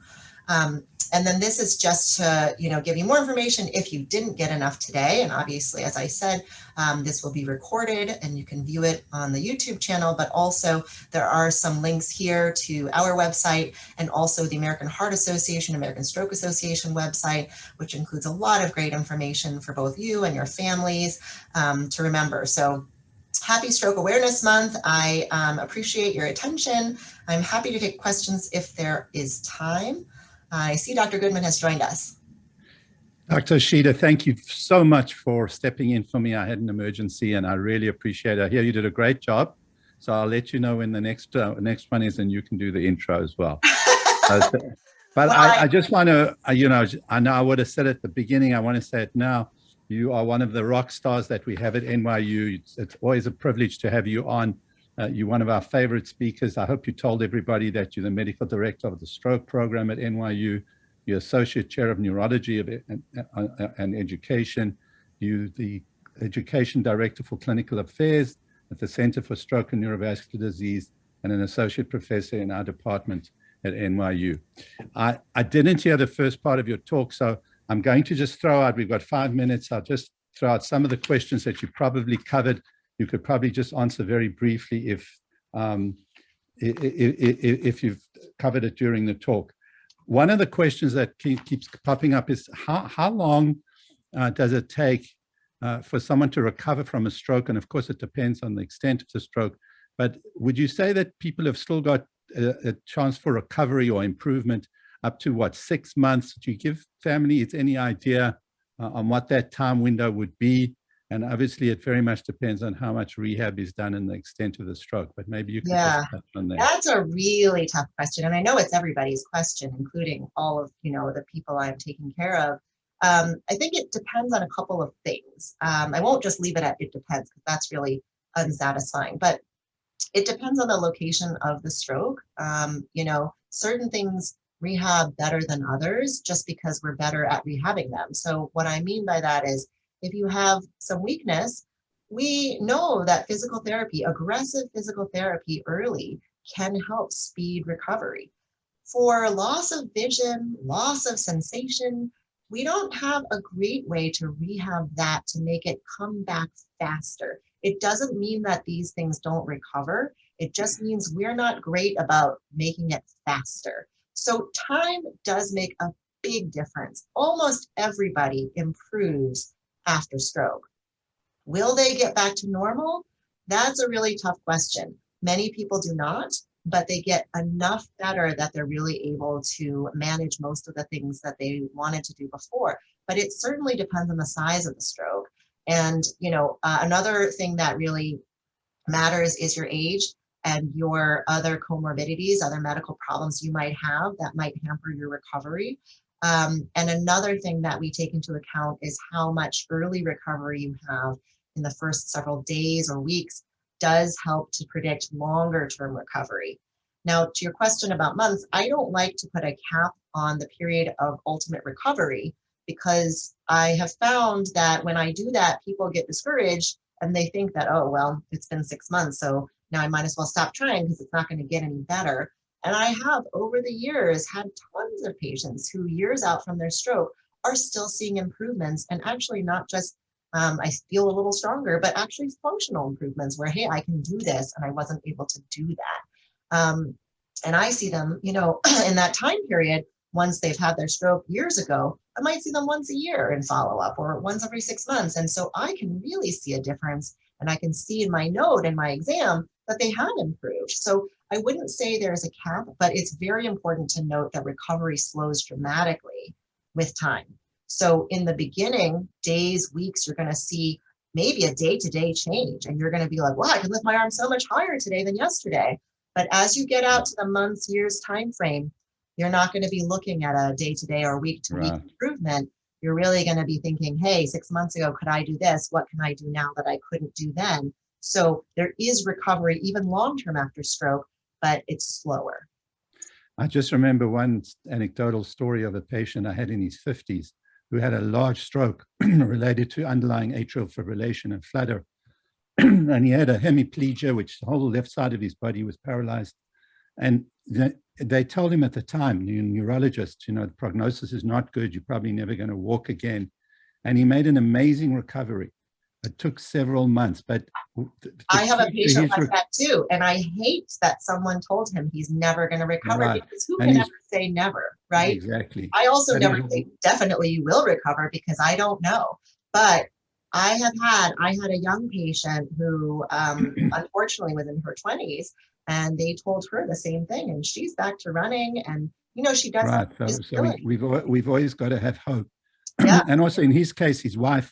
And then this is just to, you know, give you more information if you didn't get enough today. And obviously, as I said, this will be recorded and you can view it on the YouTube channel, but also there are some links here to our website and also the American Heart Association, American Stroke Association website, which includes a lot of great information for both you and your families to remember. So happy Stroke Awareness Month. I appreciate your attention. I'm happy to take questions if there is time. I see Dr. Goodman has joined us. Dr. Ishida, thank you so much for stepping in for me. I had an emergency and I really appreciate it. I hear you did a great job. So I'll let you know when the next one is and you can do the intro as well. But well, I just want to, you know, I know I would have said it at the beginning. I want to say it now. You are one of the rock stars that we have at NYU. It's always a privilege to have you on. You're one of our favorite speakers. I hope you told everybody that you're the medical director of the stroke program at NYU. You're associate chair of neurology and education. You're the education director for clinical affairs at the Center for Stroke and Neurovascular Disease and an associate professor in our department at NYU. I didn't hear the first part of your talk, so I'm going to just throw out, we've got 5 minutes. I'll just throw out some of the questions that you probably covered. You could probably just answer very briefly if you've covered it during the talk. One of the questions that keeps popping up is how long does it take for someone to recover from a stroke? And of course, it depends on the extent of the stroke. But would you say that people have still got a chance for recovery or improvement up to what, 6 months? Do you give families any idea on what that time window would be? And obviously, it very much depends on how much rehab is done and the extent of the stroke. But maybe you could just touch on that. That's a really tough question. And I know it's everybody's question, including all of, you know, the people I'm taking care of. I think it depends on a couple of things. I won't just leave it at it depends, because that's really unsatisfying, but it depends on the location of the stroke. You know, certain things rehab better than others just because we're better at rehabbing them. So what I mean by that is, if you have some weakness, we know that physical therapy, aggressive physical therapy early, can help speed recovery. For loss of vision, loss of sensation, we don't have a great way to rehab that to make it come back faster. It doesn't mean that these things don't recover. It just means we're not great about making it faster. So time does make a big difference. Almost everybody improves after stroke. Will they get back to normal? That's a really tough question. Many people do not, but they get enough better that they're really able to manage most of the things that they wanted to do before. But it certainly depends on the size of the stroke. And, you know, another thing that really matters is your age and your other comorbidities, other medical problems you might have that might hamper your recovery. And another thing that we take into account is how much early recovery you have in the first several days or weeks does help to predict longer term recovery. Now, to your question about months, I don't like to put a cap on the period of ultimate recovery, because I have found that when I do that, people get discouraged and they think that, oh, well, it's been 6 months, so now I might as well stop trying because it's not going to get any better. And I have, over the years, had tons of patients who, years out from their stroke, are still seeing improvements, and actually not just I feel a little stronger, but actually functional improvements where, hey, I can do this, and I wasn't able to do that. And I see them, you know, in that time period, once they've had their stroke years ago, I might see them once a year in follow-up or once every 6 months. And so I can really see a difference, and I can see in my note in my exam that they had improved. So I wouldn't say there's a cap, but it's very important to note that recovery slows dramatically with time. So in the beginning, days, weeks, you're going to see maybe a day-to-day change, and you're going to be like, wow, I can lift my arm so much higher today than yesterday. But as you get out to the months, years time frame, you're not going to be looking at a day-to-day or week-to-week improvement. You're really going to be thinking, hey, 6 months ago, could I do this? What can I do now that I couldn't do then? So there is recovery, even long-term after stroke, but it's slower. I just remember one anecdotal story of a patient I had in his 50s who had a large stroke related to underlying atrial fibrillation and flutter. And he had a hemiplegia, which the whole left side of his body was paralyzed. And they told him at the time, the neurologist, you know, the prognosis is not good. You're probably never going to walk again. And he made an amazing recovery. It took several months, but I have a patient like that too. And I hate that someone told him he's never going to recover, because who can ever say never, right? Exactly. I also never say definitely you will recover, because I don't know. But I had a young patient who unfortunately was in her 20s, and they told her the same thing, and she's back to running, and you know, she does. Right. So we've always got to have hope. Yeah. And also in his case, his wife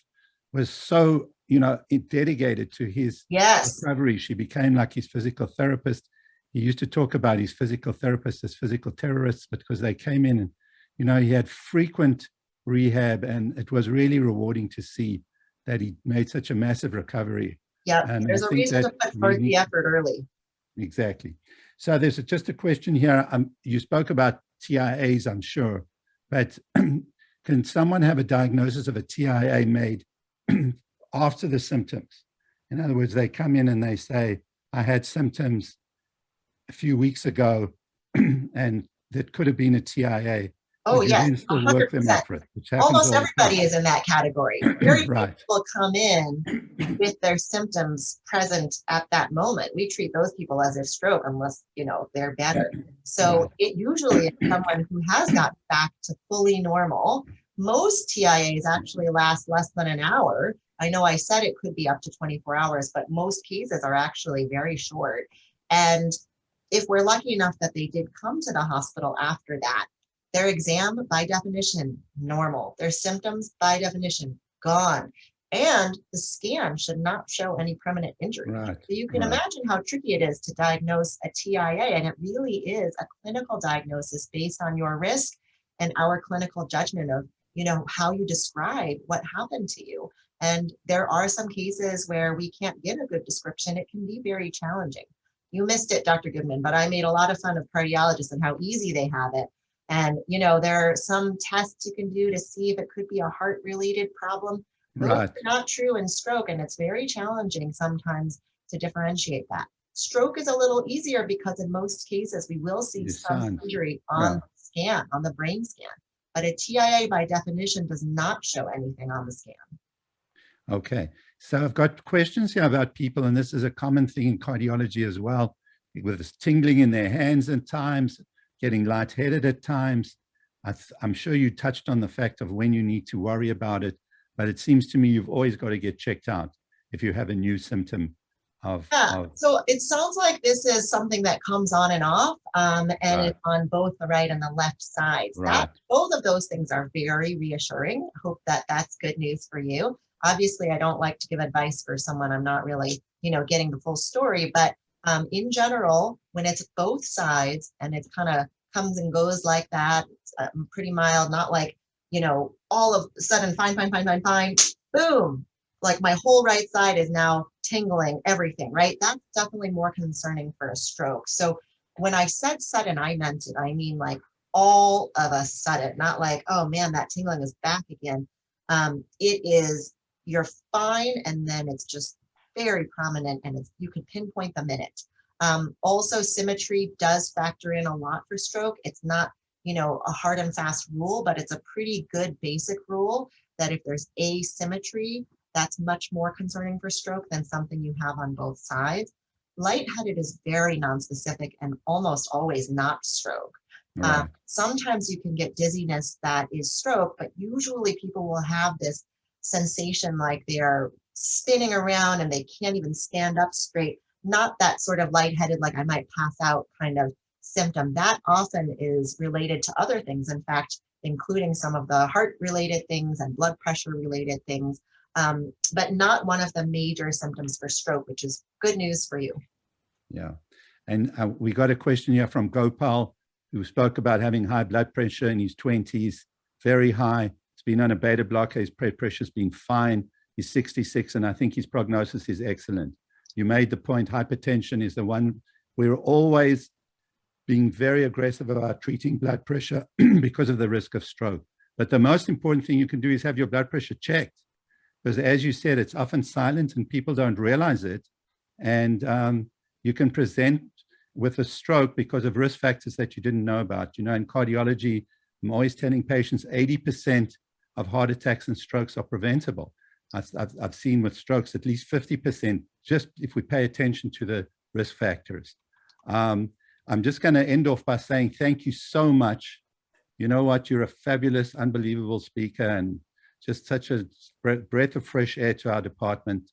was so, you know, dedicated to his recovery. She became like his physical therapist. He used to talk about his physical therapists as physical terrorists, because they came in and, you know, he had frequent rehab, and it was really rewarding to see that he made such a massive recovery. Yeah, and there's a reason to put forth the effort early. Exactly. So there's just a question here. You spoke about TIAs, I'm sure, but can someone have a diagnosis of a TIA made after the symptoms? In other words, they come in and they say, I had symptoms a few weeks ago, and that could have been a TIA. Oh, yes, still work them up for it, almost everybody is in that category. Very few people come in with their symptoms present at that moment. We treat those people as if stroke, unless, you know, they're better. So it usually is someone who has got back to fully normal. Most TIAs actually last less than an hour. I know I said it could be up to 24 hours, but most cases are actually very short. And if we're lucky enough that they did come to the hospital after that, their exam, by definition, normal. Their symptoms, by definition, gone. And the scan should not show any permanent injury. So you can imagine how tricky it is to diagnose a TIA. And it really is a clinical diagnosis based on your risk and our clinical judgment of, how you describe what happened to you. And there are some cases where we can't get a good description. It can be very challenging. You missed it, Dr. Goodman, but I made a lot of fun of cardiologists and how easy they have it. And, there are some tests you can do to see if it could be a heart-related problem. Those Right. are not true in stroke, and it's very challenging sometimes to differentiate that. Stroke is a little easier because in most cases, we will see The some signs. injury on the scan, on the brain scan. But a TIA by definition does not show anything on the scan. Okay, so I've got questions here about people, and this is a common thing in cardiology as well, with this tingling in their hands at times, getting lightheaded at times. I'm sure you touched on the fact of when you need to worry about it, but it seems to me you've always got to get checked out if you have a new symptom of. So it sounds like this is something that comes on and off, and it's on both the right and the left sides. Right. Both of those things are very reassuring. Hope that that's good news for you. Obviously, I don't like to give advice for someone I'm not really, getting the full story, but in general, when it's both sides and it kind of comes and goes like that, it's pretty mild, not like, all of a sudden, fine, boom, like my whole right side is now tingling, everything, right? That's definitely more concerning for a stroke. So when I said sudden, I meant it. I mean, like all of a sudden, not like, oh man, that tingling is back again. It is, you're fine, and then it's just very prominent, and you can pinpoint the minute. Also, symmetry does factor in a lot for stroke. It's not, a hard and fast rule, but it's a pretty good basic rule that if there's asymmetry, that's much more concerning for stroke than something you have on both sides. Lightheaded is very nonspecific and almost always not stroke. Right. Sometimes you can get dizziness that is stroke, but usually people will have this sensation like they're spinning around and they can't even stand up straight. Not that sort of lightheaded, like I might pass out kind of symptom. That often is related to other things, in fact, including some of the heart-related things and blood pressure-related things, but not one of the major symptoms for stroke, which is good news for you. Yeah, and we got a question here from Gopal, who spoke about having high blood pressure in his 20s, very high. He's been on a beta blocker, his blood pressure's been fine. He's 66, and I think his prognosis is excellent. You made the point, hypertension is the one. We're always being very aggressive about treating blood pressure because of the risk of stroke. But the most important thing you can do is have your blood pressure checked, because as you said, it's often silent and people don't realize it. And you can present with a stroke because of risk factors that you didn't know about. In cardiology, I'm always telling patients 80% of heart attacks and strokes are preventable. I've seen with strokes at least 50%, just if we pay attention to the risk factors. I'm just going to end off by saying thank you so much. You know what? You're a fabulous, unbelievable speaker, and just such a breath of fresh air to our department.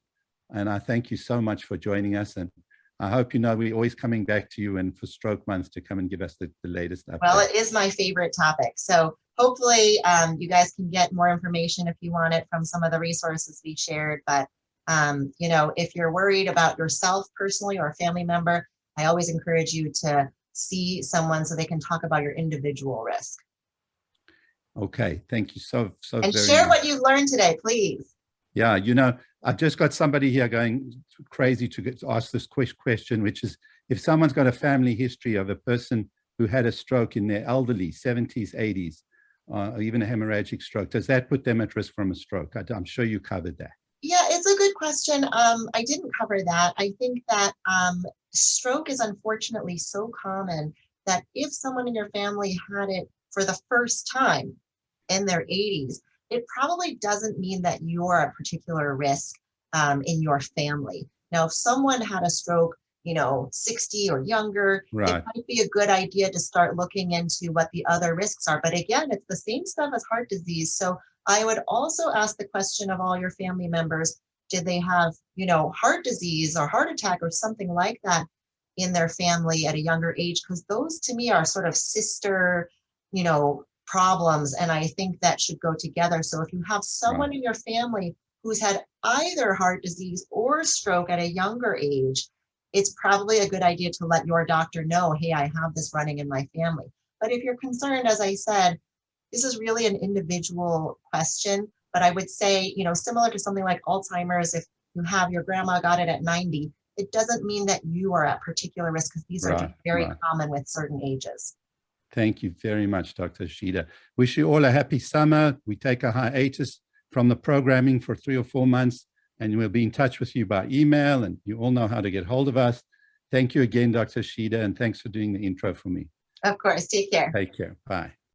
And I thank you so much for joining us. And I hope we're always coming back to you and for Stroke Month to come and give us the latest update. Well, it is my favorite topic. So hopefully you guys can get more information if you want it from some of the resources we shared. But, if you're worried about yourself personally or a family member, I always encourage you to see someone so they can talk about your individual risk. Okay, thank you so and very share much. What you learned today, please. Yeah, I've just got somebody here going crazy to ask this question, which is, if someone's got a family history of a person who had a stroke in their elderly 70s, 80s, or even a hemorrhagic stroke, does that put them at risk from a stroke? I'm sure you covered that. Yeah, it's a good question. I didn't cover that. I think that stroke is unfortunately so common that if someone in your family had it for the first time in their 80s, it probably doesn't mean that you're a particular risk in your family. Now, if someone had a stroke, 60 or younger, right, it might be a good idea to start looking into what the other risks are. But again, it's the same stuff as heart disease. So I would also ask the question of all your family members, did they have, heart disease or heart attack or something like that in their family at a younger age? Because those to me are sort of sister, problems. And I think that should go together. So if you have someone in your family who's had either heart disease or stroke at a younger age, it's probably a good idea to let your doctor know, hey, I have this running in my family. But if you're concerned, as I said, this is really an individual question, but I would say, you know, similar to something like Alzheimer's, if you have your grandma got it at 90, it doesn't mean that you are at particular risk, because these are just very common with certain ages. Thank you very much, Dr. Ishida. Wish you all a happy summer. We take a hiatus from the programming for 3 or 4 months, and we'll be in touch with you by email, and you all know how to get hold of us. Thank you again, Dr. Ishida, and thanks for doing the intro for me. Of course, take care. Take care. Bye.